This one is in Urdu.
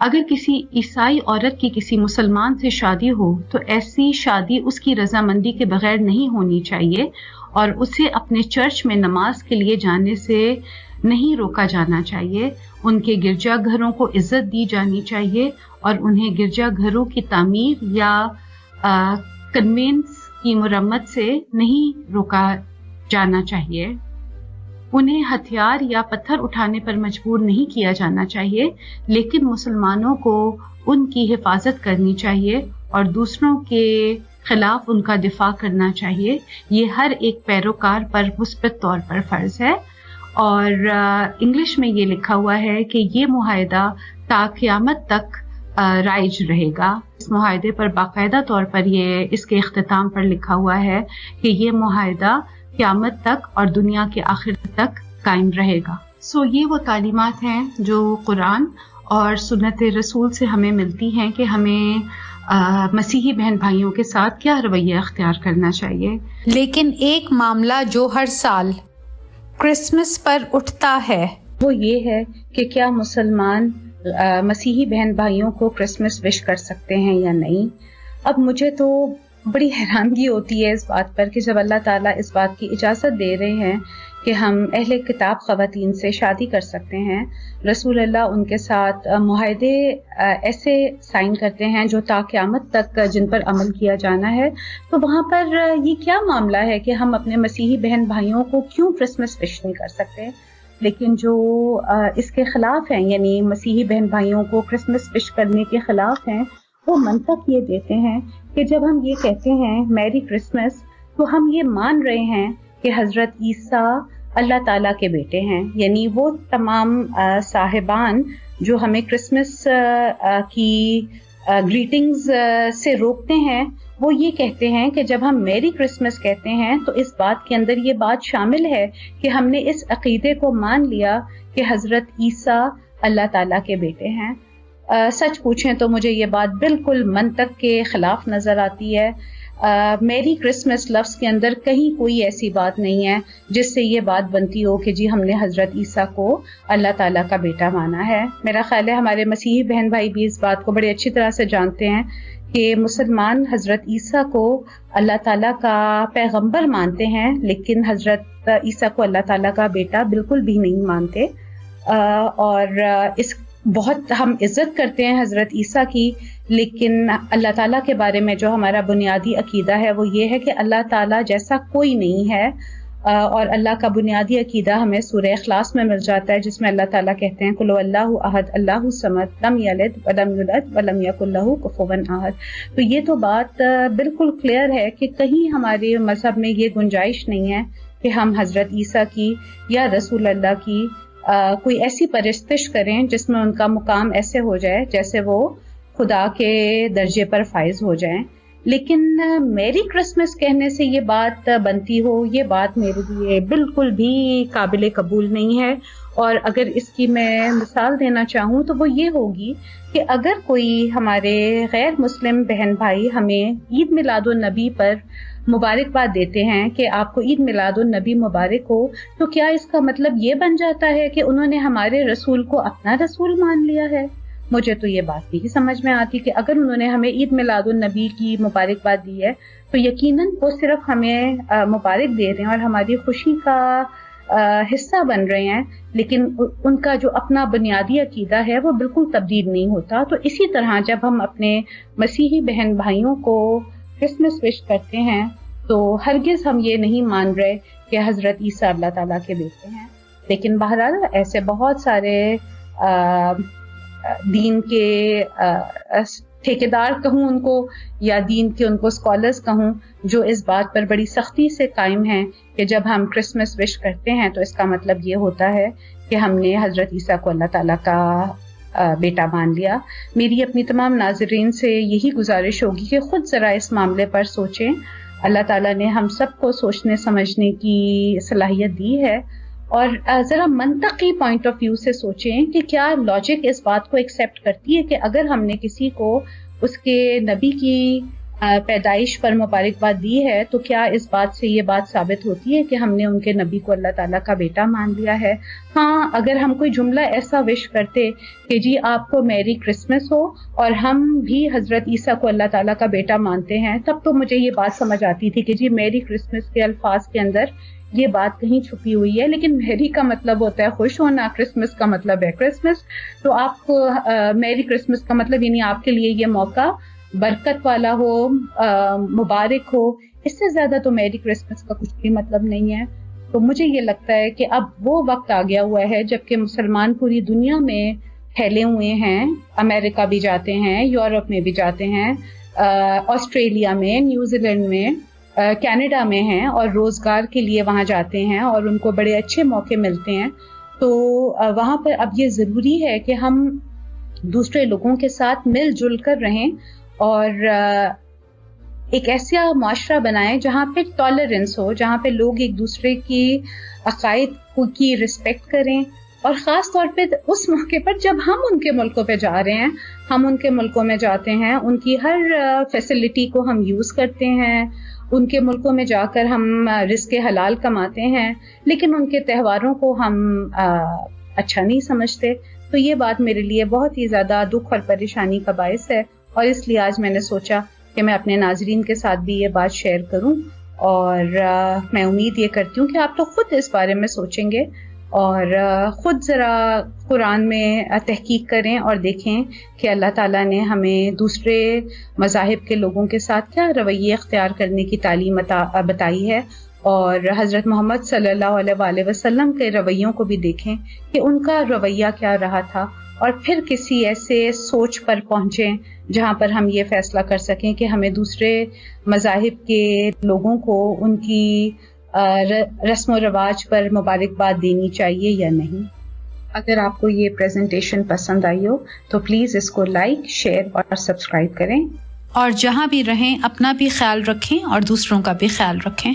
اگر کسی عیسائی عورت کی کسی مسلمان سے شادی ہو تو ایسی شادی اس کی رضامندی کے بغیر نہیں ہونی چاہیے اور اسے اپنے چرچ میں نماز کے لیے جانے سے نہیں روکا جانا چاہیے. ان کے گرجا گھروں کو عزت دی جانی چاہیے اور انہیں گرجا گھروں کی تعمیر یا کنوینس کی مرمت سے نہیں روکا جانا چاہیے. انہیں ہتھیار یا پتھر اٹھانے پر مجبور نہیں کیا جانا چاہیے، لیکن مسلمانوں کو ان کی حفاظت کرنی چاہیے اور دوسروں کے خلاف ان کا دفاع کرنا چاہیے. یہ ہر ایک پیروکار پر مثبت طور پر فرض ہے. اور انگلش میں یہ لکھا ہوا ہے کہ یہ معاہدہ تا قیامت تک رائج رہے گا. اس معاہدے پر باقاعدہ طور پر یہ اس کے اختتام پر لکھا ہوا ہے کہ یہ معاہدہ قیامت تک اور دنیا کے آخر تک قائم رہے گا. یہ وہ تعلیمات ہیں جو قرآن اور سنت رسول سے ہمیں ملتی ہیں کہ ہمیں مسیحی بہن بھائیوں کے ساتھ کیا رویہ اختیار کرنا چاہیے. لیکن ایک معاملہ جو ہر سال کرسمس پر اٹھتا ہے وہ یہ ہے کہ کیا مسلمان مسیحی بہن بھائیوں کو کرسمس وش کر سکتے ہیں یا نہیں. اب مجھے تو بڑی حیرانگی ہوتی ہے اس بات پر کہ جب اللہ تعالیٰ اس بات کی اجازت دے رہے ہیں کہ ہم اہل کتاب خواتین سے شادی کر سکتے ہیں، رسول اللہ ان کے ساتھ معاہدے ایسے سائن کرتے ہیں جو تا قیامت تک جن پر عمل کیا جانا ہے، تو وہاں پر یہ کیا معاملہ ہے کہ ہم اپنے مسیحی بہن بھائیوں کو کیوں کرسمس وش نہیں کر سکتے؟ لیکن جو اس کے خلاف ہیں، یعنی مسیحی بہن بھائیوں کو کرسمس وش کرنے کے خلاف ہیں، وہ منطق یہ دیتے ہیں کہ جب ہم یہ کہتے ہیں میری کرسمس تو ہم یہ مان رہے ہیں کہ حضرت عیسیٰ اللہ تعالیٰ کے بیٹے ہیں. یعنی وہ تمام صاحبان جو ہمیں کرسمس کی گریٹنگز سے روکتے ہیں، وہ یہ کہتے ہیں کہ جب ہم میری کرسمس کہتے ہیں تو اس بات کے اندر یہ بات شامل ہے کہ ہم نے اس عقیدے کو مان لیا کہ حضرت عیسیٰ اللہ تعالیٰ کے بیٹے ہیں. سچ پوچھیں تو مجھے یہ بات بالکل منطق کے خلاف نظر آتی ہے. میری کرسمس لفظ کے اندر کہیں کوئی ایسی بات نہیں ہے جس سے یہ بات بنتی ہو کہ جی ہم نے حضرت عیسیٰ کو اللہ تعالیٰ کا بیٹا مانا ہے. میرا خیال ہے ہمارے مسیحی بہن بھائی بھی اس بات کو بڑے اچھی طرح سے جانتے ہیں کہ مسلمان حضرت عیسیٰ کو اللہ تعالیٰ کا پیغمبر مانتے ہیں، لیکن حضرت عیسیٰ کو اللہ تعالیٰ کا بیٹا بالکل بھی نہیں مانتے. اور اس بہت ہم عزت کرتے ہیں حضرت عیسیٰ کی، لیکن اللہ تعالیٰ کے بارے میں جو ہمارا بنیادی عقیدہ ہے وہ یہ ہے کہ اللہ تعالیٰ جیسا کوئی نہیں ہے. اور اللہ کا بنیادی عقیدہ ہمیں سورہ اخلاص میں مل جاتا ہے، جس میں اللہ تعالیٰ کہتے ہیں قل اللہ احد اللہ الصمد لم یلد ولم یولد ولم یکن لہ کفوا احد. تو یہ تو بات بالکل کلیئر ہے کہ کہیں ہمارے مذہب میں یہ گنجائش نہیں ہے کہ ہم حضرت عیسیٰ کی یا رسول اللہ کی کوئی ایسی پرستش کریں جس میں ان کا مقام ایسے ہو جائے جیسے وہ خدا کے درجے پر فائز ہو جائیں. لیکن میری کرسمس کہنے سے یہ بات بنتی ہو، یہ بات میرے لیے بالکل بھی قابل قبول نہیں ہے. اور اگر اس کی میں مثال دینا چاہوں تو وہ یہ ہوگی کہ اگر کوئی ہمارے غیر مسلم بہن بھائی ہمیں عید میلاد النبی پر مبارکباد دیتے ہیں کہ آپ کو عید میلاد النبی مبارک ہو، تو کیا اس کا مطلب یہ بن جاتا ہے کہ انہوں نے ہمارے رسول کو اپنا رسول مان لیا ہے؟ مجھے تو یہ بات نہیں سمجھ میں آتی کہ اگر انہوں نے ہمیں عید میلاد النبی کی مبارکباد دی ہے تو یقیناً وہ صرف ہمیں مبارک دے رہے ہیں اور ہماری خوشی کا حصہ بن رہے ہیں، لیکن ان کا جو اپنا بنیادی عقیدہ ہے وہ بالکل تبدیل نہیں ہوتا. تو اسی طرح جب ہم اپنے مسیحی بہن بھائیوں کو کرسمس وش کرتے ہیں تو ہرگز ہم یہ نہیں مان رہے کہ حضرت عیسیٰ اللہ تعالیٰ کے بیٹے ہیں. لیکن بہرحال ایسے بہت سارے دین کے ٹھیکیدار کہوں ان کو یا دین کے ان کو اسکالرز کہوں جو اس بات پر بڑی سختی سے قائم ہیں کہ جب ہم کرسمس وش کرتے ہیں تو اس کا مطلب یہ ہوتا ہے کہ ہم نے حضرت عیسیٰ کو اللہ تعالیٰ کا بیٹا مان لیا. میری اپنی تمام ناظرین سے یہی گزارش ہوگی کہ خود ذرا اس معاملے پر سوچیں. اللہ تعالیٰ نے ہم سب کو سوچنے سمجھنے کی صلاحیت دی ہے اور ذرا منطقی پوائنٹ آف ویو سے سوچیں کہ کیا لاجک اس بات کو ایکسیپٹ کرتی ہے کہ اگر ہم نے کسی کو اس کے نبی کی پیدائش پر مبارکباد دی ہے، تو کیا اس بات سے یہ بات ثابت ہوتی ہے کہ ہم نے ان کے نبی کو اللہ تعالیٰ کا بیٹا مان لیا ہے؟ ہاں، اگر ہم کوئی جملہ ایسا وش کرتے کہ جی آپ کو میری کرسمس ہو اور ہم بھی حضرت عیسیٰ کو اللہ تعالیٰ کا بیٹا مانتے ہیں، تب تو مجھے یہ بات سمجھ آتی تھی کہ جی میری کرسمس کے الفاظ کے اندر یہ بات کہیں چھپی ہوئی ہے. لیکن میری کا مطلب ہوتا ہے خوش ہونا، کرسمس کا مطلب ہے کرسمس. تو آپ کو میری کرسمس کا مطلب یعنی آپ کے لیے یہ موقع برکت والا ہو، مبارک ہو. اس سے زیادہ تو میری کرسمس کا کچھ بھی مطلب نہیں ہے. تو مجھے یہ لگتا ہے کہ اب وہ وقت آ گیا ہوا ہے جبکہ مسلمان پوری دنیا میں پھیلے ہوئے ہیں، امریکہ بھی جاتے ہیں، یورپ میں بھی جاتے ہیں، آسٹریلیا میں، نیوزی لینڈ میں، کینیڈا میں ہیں، اور روزگار کے لیے وہاں جاتے ہیں اور ان کو بڑے اچھے موقع ملتے ہیں. تو وہاں پر اب یہ ضروری ہے کہ ہم دوسرے لوگوں کے ساتھ مل جل کر رہیں اور ایک ایسا معاشرہ بنائیں جہاں پہ ٹالرنس ہو، جہاں پہ لوگ ایک دوسرے کی عقائد کی رسپیکٹ کریں. اور خاص طور پہ اس موقع پر جب ہم ان کے ملکوں پہ جا رہے ہیں، ہم ان کے ملکوں میں جاتے ہیں، ان کی ہر فیسلٹی کو ہم یوز کرتے ہیں، ان کے ملکوں میں جا کر ہم رزق حلال کماتے ہیں، لیکن ان کے تہواروں کو ہم اچھا نہیں سمجھتے. تو یہ بات میرے لیے بہت ہی زیادہ دکھ اور پریشانی کا باعث ہے، اور اس لیے آج میں نے سوچا کہ میں اپنے ناظرین کے ساتھ بھی یہ بات شیئر کروں. اور میں امید یہ کرتی ہوں کہ آپ تو خود اس بارے میں سوچیں گے اور خود ذرا قرآن میں تحقیق کریں اور دیکھیں کہ اللہ تعالیٰ نے ہمیں دوسرے مذاہب کے لوگوں کے ساتھ کیا رویے اختیار کرنے کی تعلیم بتائی ہے، اور حضرت محمد صلی اللہ علیہ وآلہ وسلم کے رویوں کو بھی دیکھیں کہ ان کا رویہ کیا رہا تھا، اور پھر کسی ایسے سوچ پر پہنچیں جہاں پر ہم یہ فیصلہ کر سکیں کہ ہمیں دوسرے مذاہب کے لوگوں کو ان کی رسم و رواج پر مبارکباد دینی چاہیے یا نہیں. اگر آپ کو یہ پریزنٹیشن پسند آئی ہو تو پلیز اس کو لائک، شیئر اور سبسکرائب کریں. اور جہاں بھی رہیں اپنا بھی خیال رکھیں اور دوسروں کا بھی خیال رکھیں.